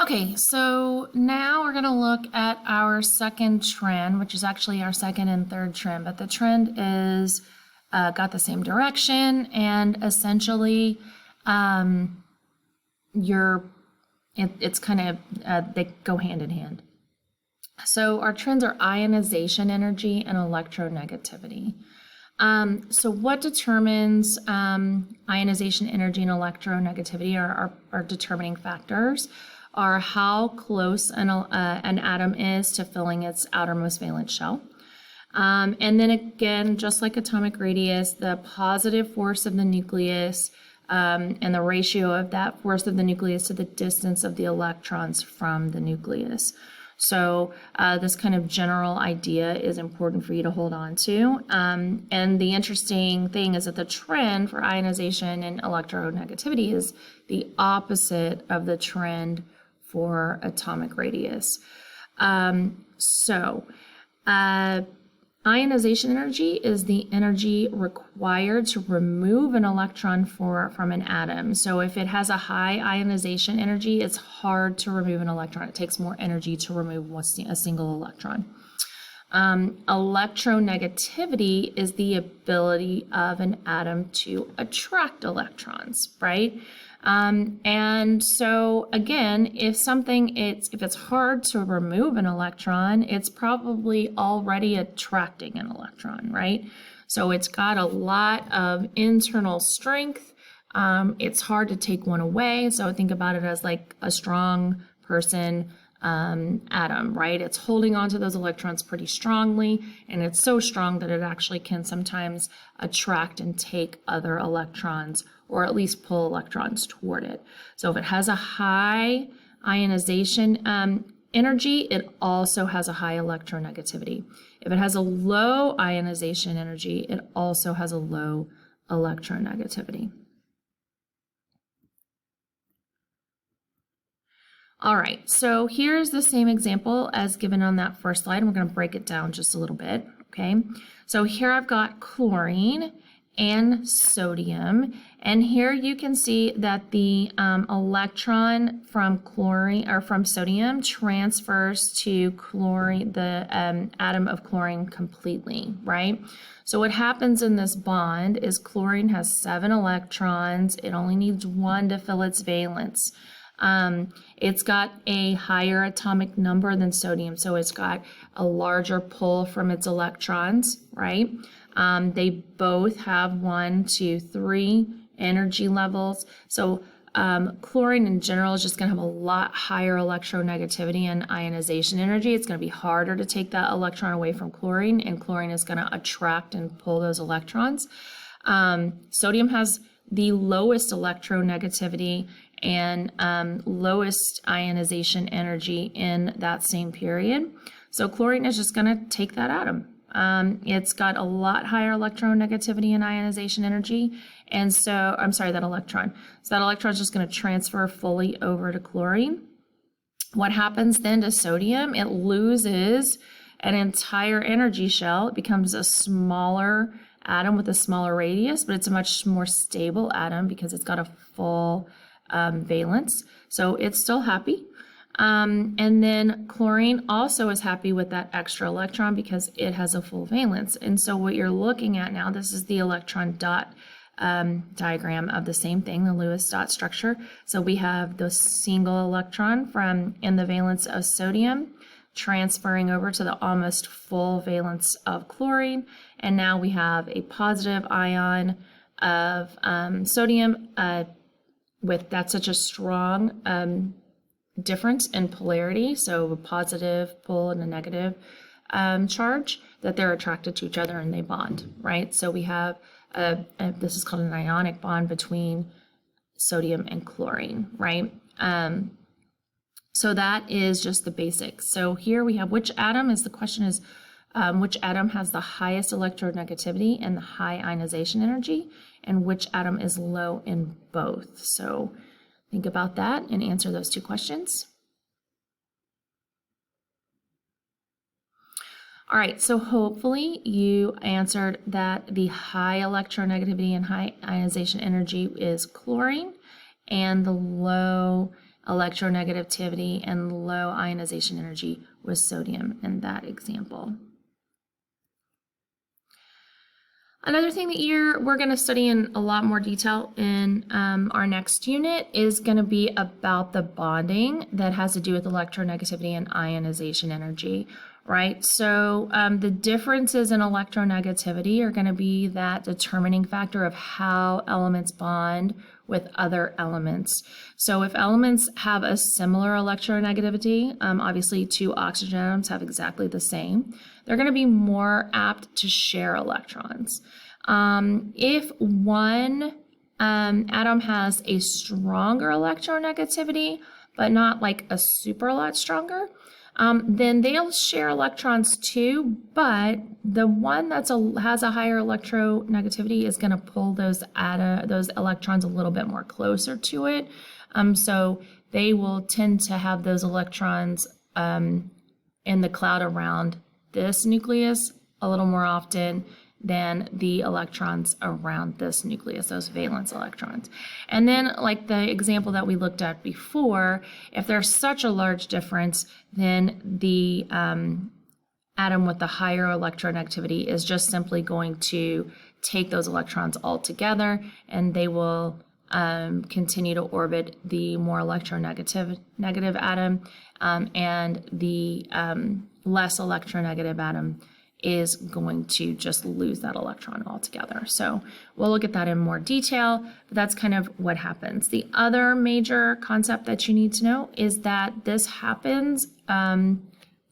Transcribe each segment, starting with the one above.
Okay, so now we're going to look at our second trend, which is actually our second and third trend, but the trend is got the same direction, and essentially it's kind of, they go hand in hand. So our trends are ionization energy and electronegativity. So what determines ionization energy and electronegativity are determining factors are how close an atom is to filling its outermost valence shell. And then again, just like atomic radius, the positive force of the nucleus and the ratio of that force of the nucleus to the distance of the electrons from the nucleus. So this kind of general idea is important for you to hold on to. And the interesting thing is that the trend for ionization and electronegativity is the opposite of the trend for atomic radius. Ionization energy is the energy required to remove an electron from an atom. So if it has a high ionization energy, it's hard to remove an electron. It takes more energy to remove a single electron. Electronegativity is the ability of an atom to attract electrons, right? And so again, if it's hard to remove an electron, it's probably already attracting an electron, right? So it's got a lot of internal strength. It's hard to take one away. So think about it as like a strong person atom, right? It's holding onto those electrons pretty strongly, and it's so strong that it actually can sometimes attract and take other electrons, or at least pull electrons toward it. So if it has a high ionization energy, it also has a high electronegativity. If it has a low ionization energy, it also has a low electronegativity. All right, so here's the same example as given on that first slide. We're going to break it down just a little bit, okay? So here I've got chlorine and sodium, and here you can see that the electron from chlorine or from sodium transfers to chlorine, the atom of chlorine completely, right? So what happens in this bond is chlorine has 7 electrons. It only needs 1 to fill its valence. It's got a higher atomic number than sodium, so it's got a larger pull from its electrons, right? They both have 1, 2, 3 energy levels. So chlorine in general is just going to have a lot higher electronegativity and ionization energy. It's going to be harder to take that electron away from chlorine, and chlorine is going to attract and pull those electrons. Sodium has the lowest electronegativity and lowest ionization energy in that same period. So chlorine is just going to take that atom. It's got a lot higher electronegativity and ionization energy, and so, I'm sorry, that electron. So that electron is just going to transfer fully over to chlorine. What happens then to sodium? It loses an entire energy shell. It becomes a smaller atom with a smaller radius, but it's a much more stable atom because it's got a full valence. So it's still happy. And then chlorine also is happy with that extra electron because it has a full valence. And so what you're looking at now, this is the electron dot diagram of the same thing, the Lewis dot structure. So we have the single electron in the valence of sodium transferring over to the almost full valence of chlorine. And now we have a positive ion of sodium with that's such a strong difference in polarity, so a positive pull and a negative charge, that they're attracted to each other and they bond, right? So we have this is called an ionic bond between sodium and chlorine, right? So that is just the basics. So here we have which atom is, the question is which atom has the highest electronegativity and the high ionization energy, and which atom is low in both. So think about that and answer those 2 questions. All right, so hopefully you answered that the high electronegativity and high ionization energy is chlorine, and the low electronegativity and low ionization energy with sodium in that example. Another thing that we're going to study in a lot more detail in our next unit is going to be about the bonding that has to do with electronegativity and ionization energy, right? So the differences in electronegativity are going to be that determining factor of how elements bond with other elements. So if elements have a similar electronegativity, obviously two oxygen atoms have exactly the same, they're going to be more apt to share electrons. If one atom has a stronger electronegativity, but not like a super lot stronger, then they'll share electrons too, but the one that has a higher electronegativity is going to pull those electrons a little bit more closer to it. So they will tend to have those electrons in the cloud around this nucleus a little more often than the electrons around this nucleus, those valence electrons. And then, like the example that we looked at before, if there's such a large difference, then the atom with the higher electronegativity is just simply going to take those electrons all together, and they will continue to orbit the more negative atom, and the less electronegative atom is going to just lose that electron altogether. So we'll look at that in more detail, but that's kind of what happens. The other major concept that you need to know is that this happens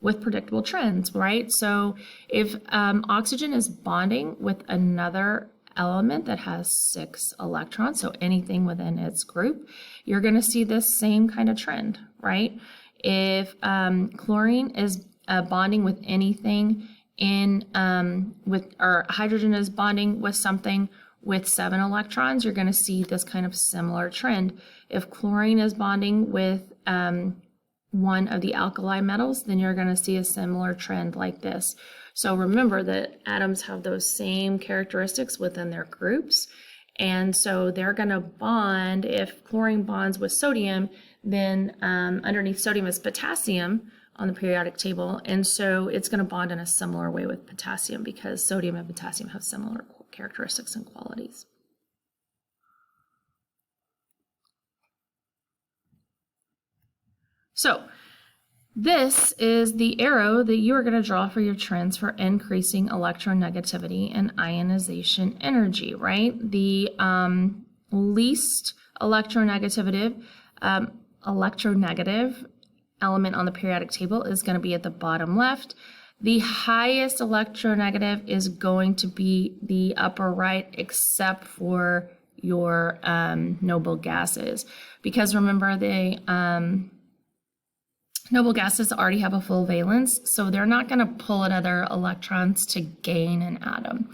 with predictable trends, right? So if oxygen is bonding with another element that has 6 electrons, so anything within its group, you're going to see this same kind of trend, right? If chlorine is bonding with anything or hydrogen is bonding with something with 7 electrons, you're going to see this kind of similar trend. If chlorine is bonding with one of the alkali metals, then you're going to see a similar trend like this. So remember that atoms have those same characteristics within their groups, and so they're going to bond. If chlorine bonds with sodium, then underneath sodium is potassium on the periodic table, and so it's going to bond in a similar way with potassium because sodium and potassium have similar characteristics and qualities. So this is the arrow that you are going to draw for your trends for increasing electronegativity and ionization energy, right? The least electronegative element on the periodic table is going to be at the bottom left. The highest electronegative is going to be the upper right, except for your noble gases, because remember the noble gases already have a full valence, so they're not going to pull in other electrons to gain an atom.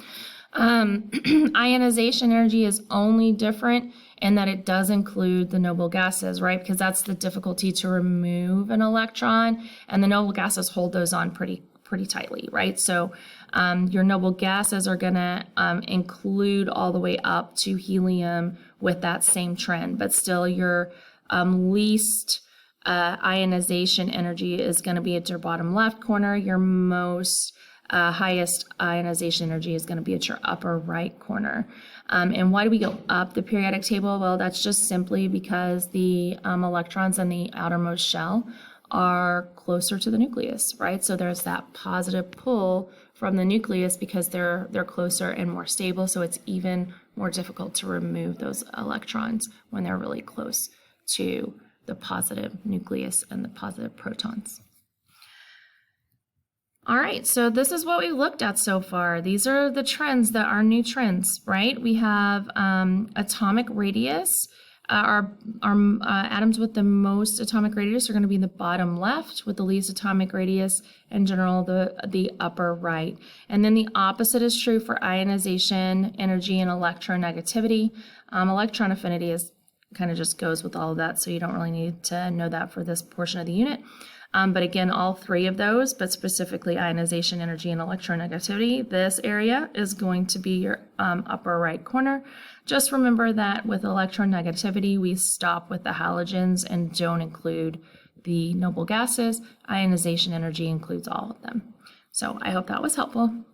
Ionization energy is only different in that it does include the noble gases, right? Because that's the difficulty to remove an electron, and the noble gases hold those on pretty tightly, right? So your noble gases are going to include all the way up to helium with that same trend, but still your least ionization energy is going to be at your bottom left corner. Your most highest ionization energy is going to be at your upper right corner. And why do we go up the periodic table? Well, that's just simply because the electrons in the outermost shell are closer to the nucleus, right? So there's that positive pull from the nucleus because they're closer and more stable, so it's even more difficult to remove those electrons when they're really close to the positive nucleus and the positive protons. All right, so this is what we looked at so far. These are the trends that are new trends, right? We have atomic radius. Our atoms with the most atomic radius are going to be in the bottom left, with the least atomic radius in general the upper right. And then the opposite is true for ionization, energy, and electronegativity. Electron affinity is kind of just goes with all of that, so you don't really need to know that for this portion of the unit. But again, all three of those, but specifically ionization, energy, and electronegativity, this area is going to be your upper right corner. Just remember that with electronegativity, we stop with the halogens and don't include the noble gases. Ionization energy includes all of them. So I hope that was helpful.